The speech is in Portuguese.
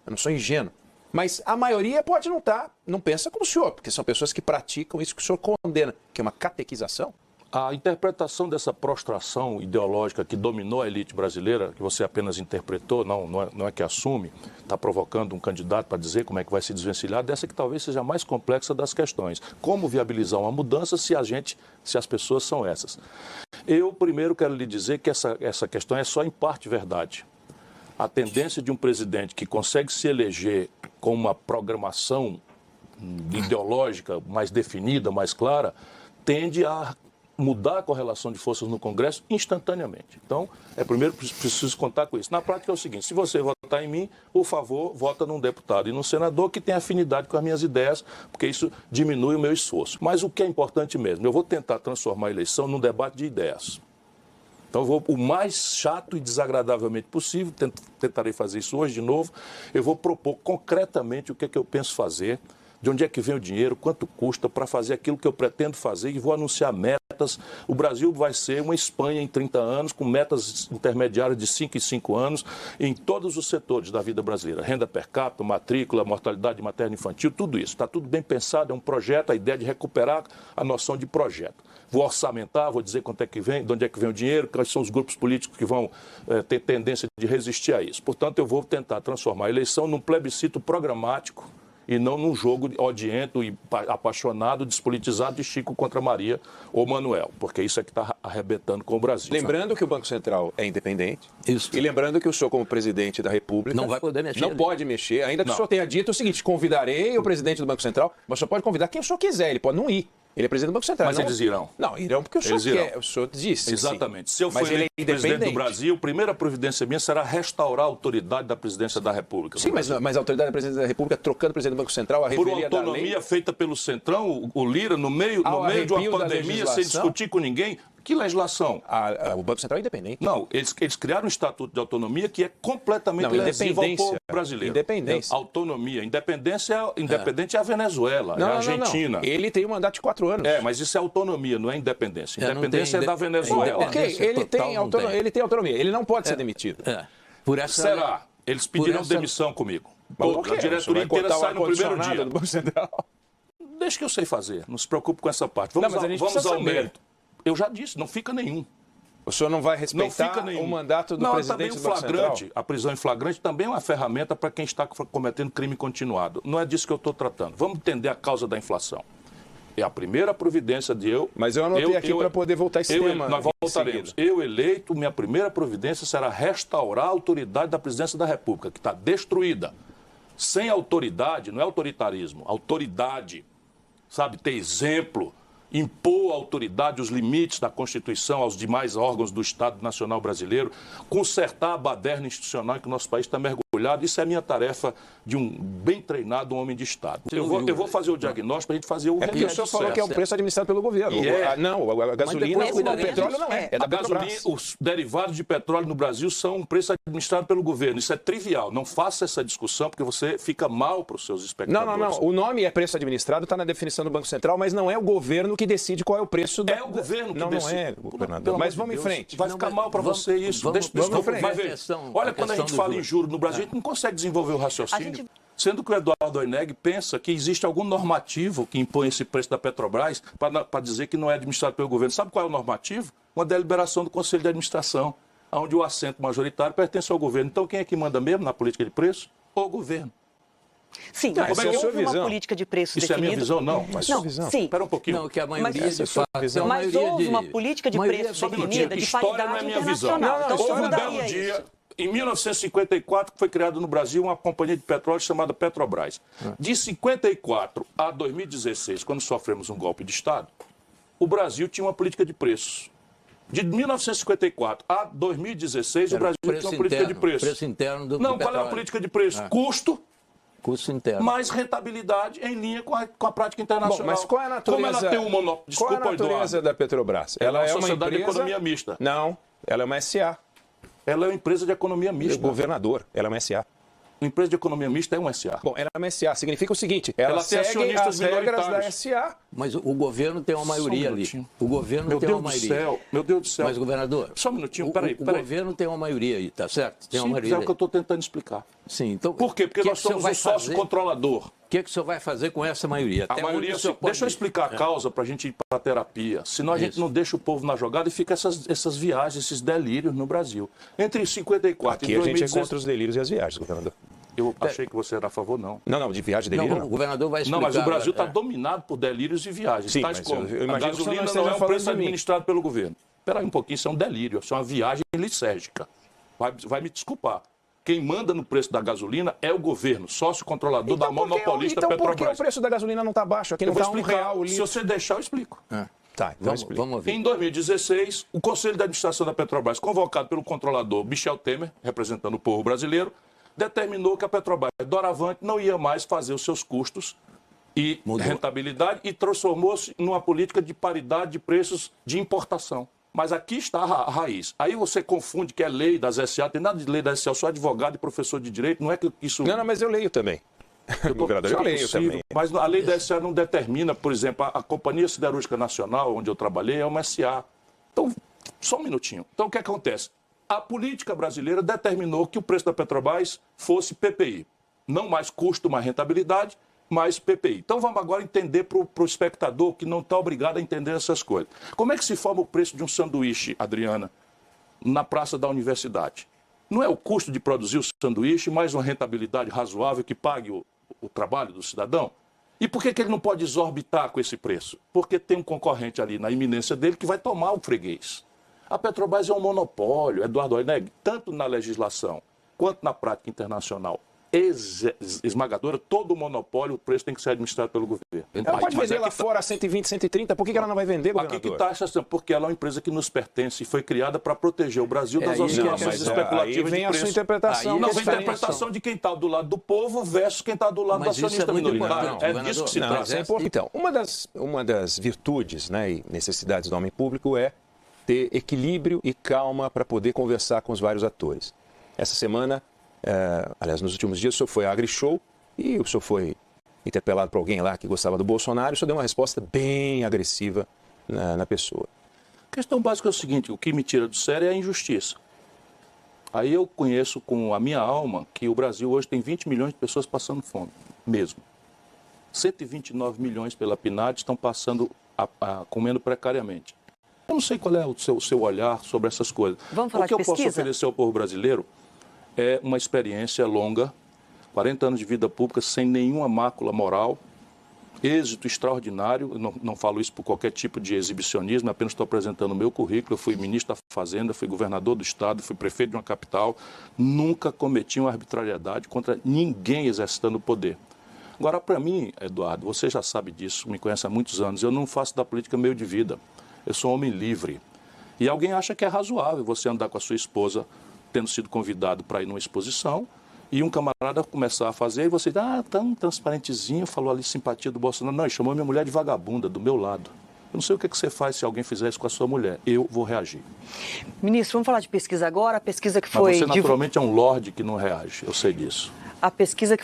eu não sou ingênuo. Mas a maioria pode não estar, não pensa como o senhor, porque são pessoas que praticam isso que o senhor condena, que é uma catequização. A interpretação dessa prostração ideológica que dominou a elite brasileira, que você apenas interpretou, não é que assume, está provocando um candidato para dizer como é que vai se desvencilhar, dessa que talvez seja a mais complexa das questões. Como viabilizar uma mudança se as pessoas são essas? Eu primeiro quero lhe dizer que essa questão é só em parte verdade. A tendência de um presidente que consegue se eleger com uma programação ideológica mais definida, mais clara, tende a mudar a correlação de forças no Congresso instantaneamente. Então, primeiro preciso contar com isso. Na prática é o seguinte, se você votar em mim, por favor, vota num deputado e num senador que tem afinidade com as minhas ideias, porque isso diminui o meu esforço. Mas o que é importante mesmo, eu vou tentar transformar a eleição num debate de ideias. Então, eu vou o mais chato e desagradavelmente possível, tentarei fazer isso hoje de novo, eu vou propor concretamente o que é que eu penso fazer, de onde é que vem o dinheiro, quanto custa para fazer aquilo que eu pretendo fazer e vou anunciar metas. O Brasil vai ser uma Espanha em 30 anos, com metas intermediárias de 5 em 5 anos, em todos os setores da vida brasileira. Renda per capita, matrícula, mortalidade materno-infantil, tudo isso. Está tudo bem pensado, é um projeto, a ideia de recuperar a noção de projeto. Vou orçamentar, vou dizer quanto é que vem, de onde é que vem o dinheiro, quais são os grupos políticos que vão ter tendência de resistir a isso. Portanto, eu vou tentar transformar a eleição num plebiscito programático, e não num jogo odiento e apaixonado, despolitizado de Chico contra Maria ou Manuel, porque isso é que está arrebentando com o Brasil. Lembrando que o Banco Central é independente. Isso. E lembrando que o senhor, como presidente da República, não vai poder mexer. Não pode mexer, ainda que o senhor tenha dito o seguinte: convidarei o presidente do Banco Central, mas o senhor pode convidar quem o senhor quiser, ele pode não ir. Ele é presidente do Banco Central. Mas eles irão. Não, irão porque o senhor quer. O senhor disse. Exatamente. Sim. Se eu for presidente do Brasil, a primeira providência minha será restaurar a autoridade da presidência da República. Sim, mas a autoridade da presidência da República, trocando o presidente do Banco Central, a revelia por autonomia feita pelo Centrão, o Lira, no meio de uma pandemia, sem discutir com ninguém. Que legislação? O Banco Central é independente. Não, eles criaram um estatuto de autonomia que é completamente lesivo ao povo brasileiro. Independência. Autonomia. Independente é a Venezuela, é a Argentina. Não. Ele tem um mandato de 4 anos. Mas isso é autonomia, não é independência. Independência é da Venezuela. Ok, ele tem autonomia. Ele não pode ser demitido. Por essa... Será? Eles pediram demissão comigo. A diretoria inteira sai no primeiro dia. Do Banco Central. Deixa que eu sei fazer. Não se preocupe com essa parte. Vamos ao mérito. Eu já disse, não fica nenhum. O senhor não vai respeitar o mandato do presidente do Banco Central? A prisão em flagrante também é uma ferramenta para quem está cometendo crime continuado. Não é disso que eu estou tratando. Vamos entender a causa da inflação. É a primeira providência de eu... Mas eu anotei aqui para poder voltar esse tema. Nós voltaremos. Eu eleito, minha primeira providência será restaurar a autoridade da presidência da República, que está destruída. Sem autoridade, não é autoritarismo, autoridade. Sabe, ter exemplo, impor à autoridade os limites da Constituição aos demais órgãos do Estado Nacional Brasileiro, consertar a baderna institucional em que o nosso país está mergulhado. Isso é a minha tarefa de um bem treinado homem de Estado. Eu vou fazer o diagnóstico para a gente fazer o remédio. O senhor falou que é um preço administrado pelo governo. Não, a gasolina, o petróleo não é. A gasolina, os derivados de petróleo no Brasil são um preço administrado pelo governo. Isso é trivial. Não faça essa discussão porque você fica mal para os seus espectadores. Não. O nome é preço administrado, está na definição do Banco Central, mas não é o governo que decide qual é o preço. É o governo que decide. Não é, governador. Mas vamos em frente. Vai ficar mal para você isso. Vamos em frente. Vai ver. Olha, quando a gente fala em juros no Brasil, a gente não consegue desenvolver o raciocínio. Sendo que o Eduardo Oineg pensa que existe algum normativo que impõe esse preço da Petrobras para dizer que não é administrado pelo governo. Sabe qual é o normativo? Uma deliberação do Conselho de Administração, onde o assento majoritário pertence ao governo. Então, quem é que manda mesmo na política de preço? O governo. Sim, mas houve uma política de preço definida. Isso é a minha visão? Não. Mas sim. Espera um pouquinho. Não, que a maioria de fato... Mas houve uma política de preço definida de paridade internacional. Então, houve um belo dia... Em 1954, foi criada no Brasil uma companhia de petróleo chamada Petrobras. De 54 a 2016, quando sofremos um golpe de Estado, o Brasil tinha uma política de preços. De 1954 a 2016, o Brasil tinha uma política de preços. Preço interno do Não, qual é a política de preço? Custo interno. Mais rentabilidade em linha com a prática internacional. Bom, mas qual é a natureza, como ela tem um monopólio? Desculpa, qual é a natureza da Petrobras? Ela é uma sociedade de economia mista. Não, ela é uma SA. Ela é uma empresa de economia mista. Governador, ela é uma SA. Uma empresa de economia mista é um SA. Bom, ela é uma SA. Significa o seguinte, ela segue as regras da SA. Mas o governo tem uma maioria ali. O governo tem uma maioria. Meu Deus do céu. Mas, governador... Só um minutinho, peraí. O governo tem uma maioria aí, tá certo? Tem uma maioria. É o que eu estou tentando explicar. Sim, então, por quê? Porque nós somos um sócio controlador. O que o senhor vai fazer com essa maioria? A maioria, deixa eu explicar a causa para a gente ir para a terapia. Senão a gente não deixa o povo na jogada e fica essas viagens, esses delírios no Brasil. Entre 54 Aqui e 2016... a gente é contra os delírios e as viagens, governador. Eu achei que você era a favor, não. Não, de viagem e delírio, não. O governador vai explicar. Não, mas o Brasil está dominado por delírios e viagens. Sim, tais mas como eu a gasolina não é um preço administrado pelo governo. Espera aí um pouquinho, isso é um delírio, isso é uma viagem lisérgica. Vai me desculpar. Quem manda no preço da gasolina é o governo, sócio controlador da monopolista Petrobras. Então por que o preço da gasolina não está baixo? Aqui não está R$1 o litro. Se você deixar, eu explico. Tá, então vamos ouvir. Em 2016, o Conselho de Administração da Petrobras, convocado pelo controlador Michel Temer, representando o povo brasileiro, determinou que a Petrobras, doravante, não ia mais fazer os seus custos e rentabilidade e transformou-se numa política de paridade de preços de importação. Mas aqui está a raiz. Aí você confunde que é lei das SA, tem nada de lei das SA, eu sou advogado e professor de direito, não é que isso... Não, mas eu leio também. Eu leio também. Mas a lei da SA não determina, por exemplo, a Companhia Siderúrgica Nacional, onde eu trabalhei, é uma SA. Então, só um minutinho. Então, o que acontece? A política brasileira determinou que o preço da Petrobras fosse PPI. Não mais custo, mais rentabilidade, mais PPI. Então vamos agora entender para o espectador que não está obrigado a entender essas coisas. Como é que se forma o preço de um sanduíche, Adriana, na praça da universidade? Não é o custo de produzir o sanduíche mais uma rentabilidade razoável que pague o trabalho do cidadão? E por que ele não pode exorbitar com esse preço? Porque tem um concorrente ali na iminência dele que vai tomar o freguês. A Petrobras é um monopólio, Eduardo Oineg, tanto na legislação quanto na prática internacional esmagadora, todo o monopólio, o preço tem que ser administrado pelo governo. Ela pode vender lá fora a 120, 130, por que ela não vai vender, governador? Aqui que está a questão, porque ela é uma empresa que nos pertence e foi criada para proteger o Brasil das oscilações especulativas de preço. Aí vem a sua interpretação. Não, vem a interpretação de quem está do lado do povo versus quem está do lado do acionista minoritário. É disso que se trata. Então, uma das virtudes, né, e necessidades do homem público é ter equilíbrio e calma para poder conversar com os vários atores. Essa semana, aliás, nos últimos dias, o senhor foi à AgriShow e o senhor foi interpelado por alguém lá que gostava do Bolsonaro, o senhor deu uma resposta bem agressiva na pessoa. A questão básica é o seguinte, o que me tira do sério é a injustiça. Aí eu conheço com a minha alma que o Brasil hoje tem 20 milhões de pessoas passando fome, mesmo. 129 milhões pela PNAD estão passando, comendo precariamente. Eu não sei qual é o seu olhar sobre essas coisas. Vamos falar o que eu pesquisa? posso oferecer ao povo brasileiro é uma experiência longa, 40 anos de vida pública sem nenhuma mácula moral, êxito extraordinário. Eu não falo isso por qualquer tipo de exibicionismo, apenas estou apresentando o meu currículo. Eu fui ministro da Fazenda, fui governador do Estado, fui prefeito de uma capital. Nunca cometi uma arbitrariedade contra ninguém exercitando o poder. Agora, para mim, Eduardo, você já sabe disso, me conhece há muitos anos, eu não faço da política meio de vida. Eu sou um homem livre. E alguém acha que é razoável você andar com a sua esposa tendo sido convidado para ir numa exposição e um camarada começar a fazer e você diz, tão transparentezinho, falou ali simpatia do Bolsonaro. Não, ele chamou minha mulher de vagabunda, do meu lado. Eu não sei o que você faz se alguém fizer isso com a sua mulher. Eu vou reagir. Ministro, vamos falar de pesquisa agora. A pesquisa que Mas foi... você naturalmente é um lorde que não reage, eu sei disso. A pesquisa que